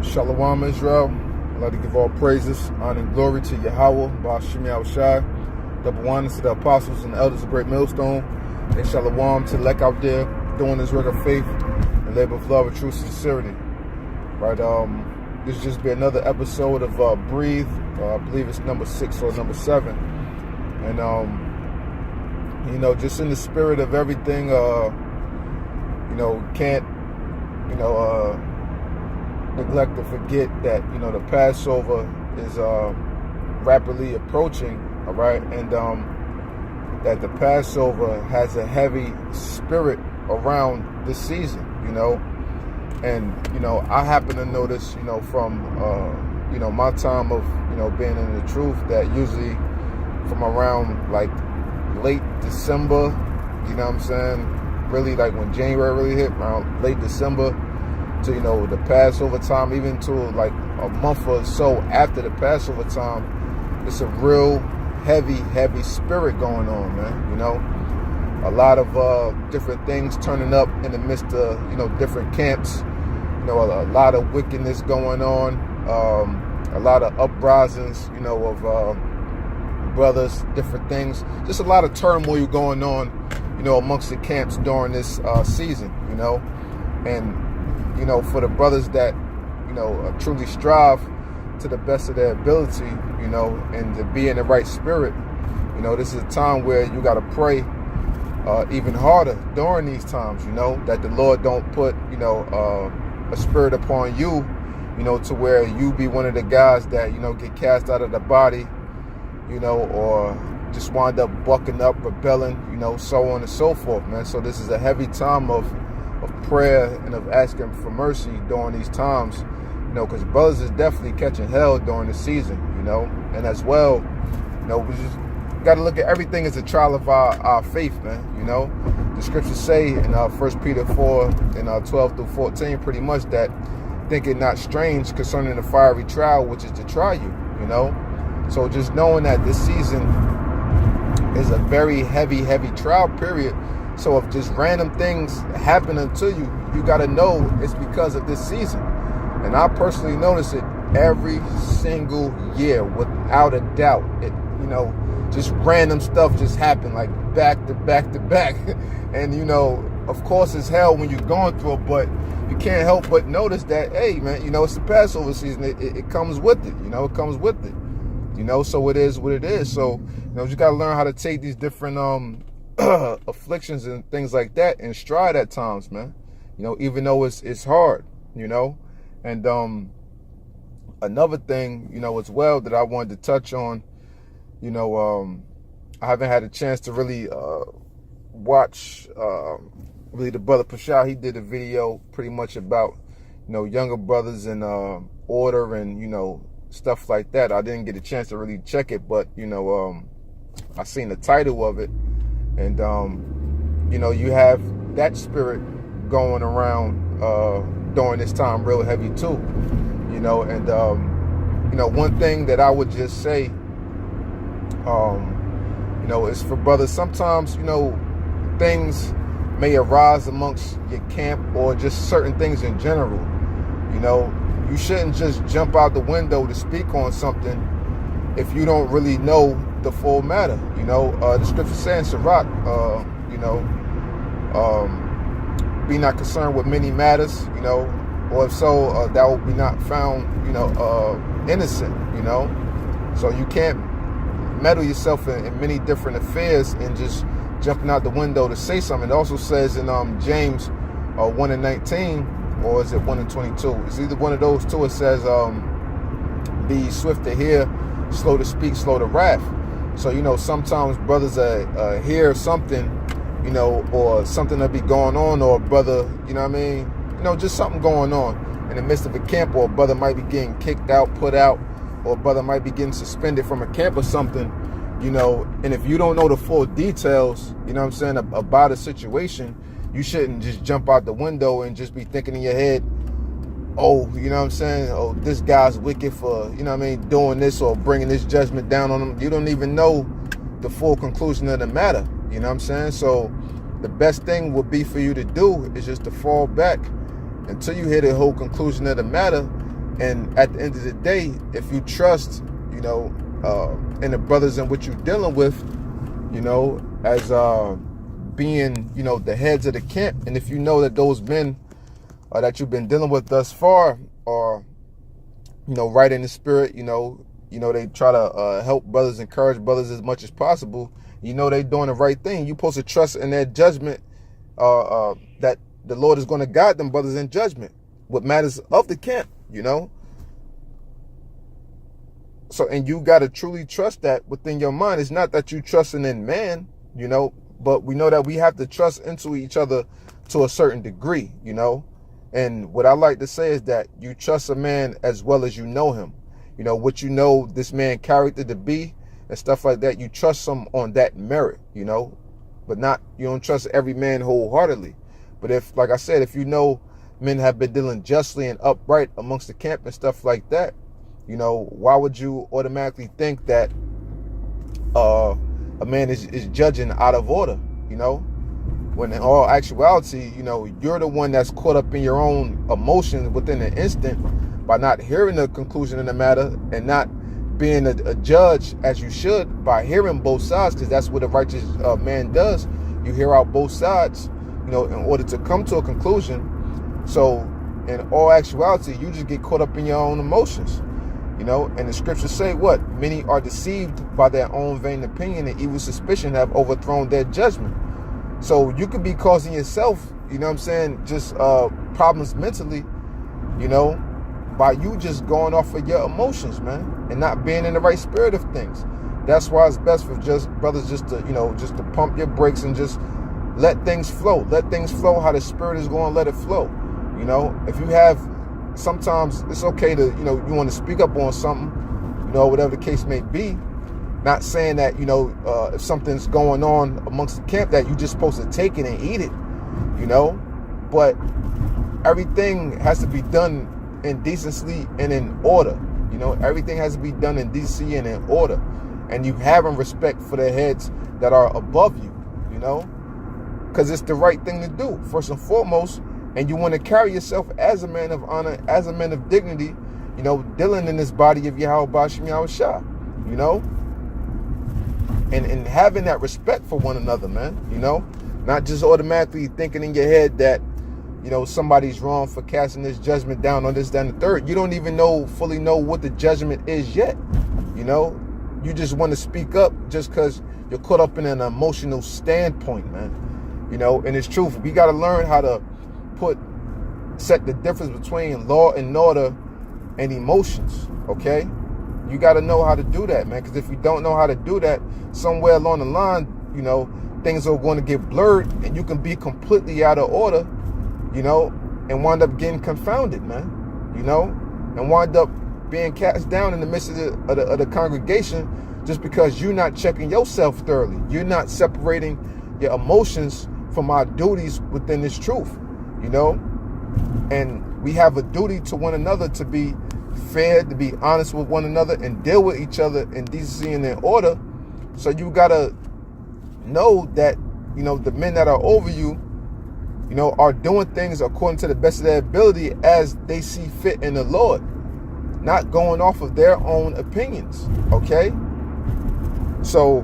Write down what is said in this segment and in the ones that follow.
Shalawam, Israel. I'd like to give all praises, honor, and glory to YAHAWAH, YAHAWASHI. Double honors to the apostles and the elders of Great Millstone. And Shalawam to Lek out there doing this work of faith and labor of love and true sincerity. Right, this just be another episode of Breathe. I believe it's number 6 or number 7. And just in the spirit of everything, can't neglect to forget that the Passover is rapidly approaching, all right, and that the Passover has a heavy spirit around this season, and I happen to notice, from my time of being in the truth, that usually from around like late December, really like when January really hit, around late December to the Passover time, even to like a month or so after the Passover time, it's a real heavy spirit going on, man. A lot of different things turning up in the midst of different camps. A lot of wickedness going on, a lot of uprisings, of brothers, different things. Just a lot of turmoil going on, amongst the camps during this season, and for the brothers that truly strive to the best of their ability, and to be in the right spirit, this is a time where you got to pray even harder during these times, that the Lord don't put a spirit upon you, to where you be one of the guys that get cast out of the body, or just wind up bucking up, rebelling, so on and so forth, man. So this is a heavy time of prayer and of asking for mercy during these times, because brothers is definitely catching hell during the season, and as well, we just got to look at everything as a trial of our faith, man. The scriptures say in 1 Peter 4 and 12 through 14, pretty much, that think it not strange concerning the fiery trial, which is to try you, So just knowing that this season is a very heavy trial period. So if just random things happening to you, you got to know it's because of this season. And I personally notice it every single year, without a doubt. It, just random stuff just happen, like back to back to back. And, of course it's hell when you're going through it, but you can't help but notice that, hey, man, it's the Passover season. It comes with it, it comes with it. So it is what it is. So, you got to learn how to take these different afflictions and things like that in stride at times, man. Even though it's hard, And another thing, as well, that I wanted to touch on, I haven't had a chance to really watch really the brother Pashao. He did a video pretty much about younger brothers and order and stuff like that. I didn't get a chance to really check it, but I seen the title of it, and you have that spirit going around during this time real heavy too, and one thing that I would just say is for brothers, sometimes things may arise amongst your camp, or just certain things in general. You shouldn't just jump out the window to speak on something if you don't really know the full matter. The scripture says, Sirach, be not concerned with many matters, or if so, that will be not found, innocent, So you can't meddle yourself in many different affairs and just jumping out the window to say something. It also says in James 1:19, or is it 1:22? It's either one of those two. It says, be swift to hear, slow to speak, slow to wrath. So, sometimes brothers hear something, or something that be going on, or a brother, just something going on in the midst of a camp, or a brother might be getting kicked out, put out, or a brother might be getting suspended from a camp or something, and if you don't know the full details, about a situation, you shouldn't just jump out the window and just be thinking in your head, oh, oh, this guy's wicked for, doing this or bringing this judgment down on him. You don't even know the full conclusion of the matter, So the best thing would be for you to do is just to fall back until you hear the whole conclusion of the matter, And at the end of the day, if you trust, you know, in the brothers in which you're dealing with, you know, as being, you know, the heads of the camp, and if you know that those men that you've been dealing with thus far are, you know, right in the spirit, you know, they try to help brothers, encourage brothers as much as possible. You know, they doing the right thing. You're supposed to trust in their judgment, that the Lord is going to guide them brothers in judgment, what matters of the camp, you know. So, and you got to truly trust that within your mind. It's not that you trusting in man, you know, but we know that we have to trust into each other to a certain degree, you know. And what I like to say is that you trust a man as well as you know him. You know, what you know this man character to be and stuff like that, you trust him on that merit, you know, but not, you don't trust every man wholeheartedly. But if, like I said, if you know men have been dealing justly and upright amongst the camp and stuff like that, you know, why would you automatically think that a man is judging out of order, you know? When in all actuality, you know, you're the one that's caught up in your own emotions within an instant by not hearing the conclusion of the matter and not being a judge as you should by hearing both sides, because that's what a righteous man does. You hear out both sides, you know, in order to come to a conclusion. So in all actuality, you just get caught up in your own emotions, you know. And the scriptures say what? Many are deceived by their own vain opinion, and evil suspicion have overthrown their judgment. So you could be causing yourself, you know what I'm saying, just problems mentally, you know, by you just going off of your emotions, man, and not being in the right spirit of things. That's why it's best for just brothers just to, you know, just to pump your brakes and just let things flow. Let things flow how the spirit is going to let it flow. You know, if you have, sometimes it's okay to, you know, you want to speak up on something, you know, whatever the case may be. Not saying that, you know, if something's going on amongst the camp that you're just supposed to take it and eat it, you know. But everything has to be done in decency and in order. You know, everything has to be done in decency and in order. And you having respect for the heads that are above you, you know, because it's the right thing to do, first and foremost. And you want to carry yourself as a man of honor, as a man of dignity, you know, dealing in this body of YAHAWASHI, you know. And having that respect for one another, man, you know, not just automatically thinking in your head that, you know, somebody's wrong for casting this judgment down on this, that, and the third. You don't even fully know what the judgment is yet, you know. You just want to speak up just because you're caught up in an emotional standpoint, man, you know. And it's truth. We got to learn how to set the difference between law and order and emotions, okay? You got to know how to do that, man, because if you don't know how to do that, somewhere along the line, you know, things are going to get blurred and you can be completely out of order, you know, and wind up getting confounded, man, you know, and wind up being cast down in the midst of the congregation just because you're not checking yourself thoroughly. You're not separating your emotions from our duties within this truth, you know. And we have a duty to one another to be fair, to be honest with one another, and deal with each other in decency and in order. So you gotta know that, you know, the men that are over you, you know, are doing things according to the best of their ability as they see fit in the Lord, not going off of their own opinions, okay? So,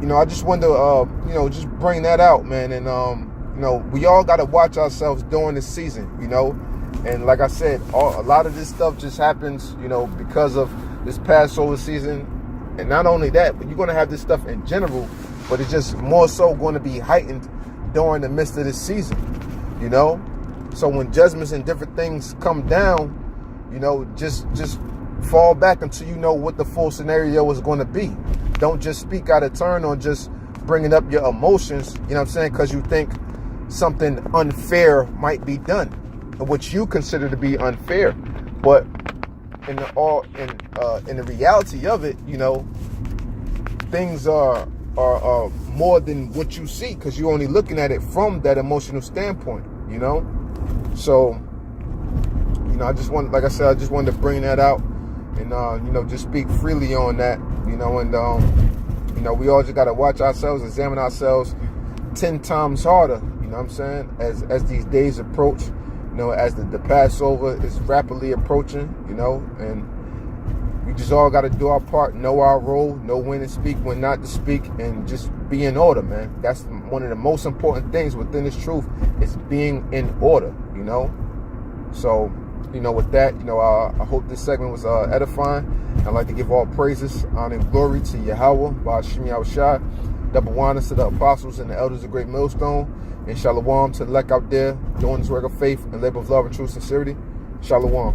you know, I just wanted to, you know, just bring that out, man. And, you know, we all got to watch ourselves during this season, you know. And like I said, a lot of this stuff just happens, you know, because of this Passover season. And not only that, but you're going to have this stuff in general, but it's just more so going to be heightened during the midst of this season, you know. So when judgments and different things come down, you know, just fall back until you know what the full scenario is going to be. Don't just speak out of turn on just bringing up your emotions, you know what I'm saying, because you think something unfair might be done, what you consider to be unfair. But in the reality of it, you know, things are more than what you see, because you're only looking at it from that emotional standpoint, you know. So, you know, I just wanted to bring that out and you know, just speak freely on that, you know. And you know, we all just got to watch ourselves, examine ourselves 10 times harder, you know what I'm saying, as these days approach. you know, as the Passover is rapidly approaching, you know, and we just all got to do our part, know our role, know when to speak, when not to speak, and just be in order, man. That's one of the most important things within this truth, is being in order, you know. So, you know, with that, you know, I hope this segment was edifying. I'd like to give all praises, honor, and glory to Yahawah, YAHAWASHI, double honors to the apostles and the elders of Great Millstone, and Shalawam to the elect out there doing this work of faith and labor of love and true sincerity. Shalawam.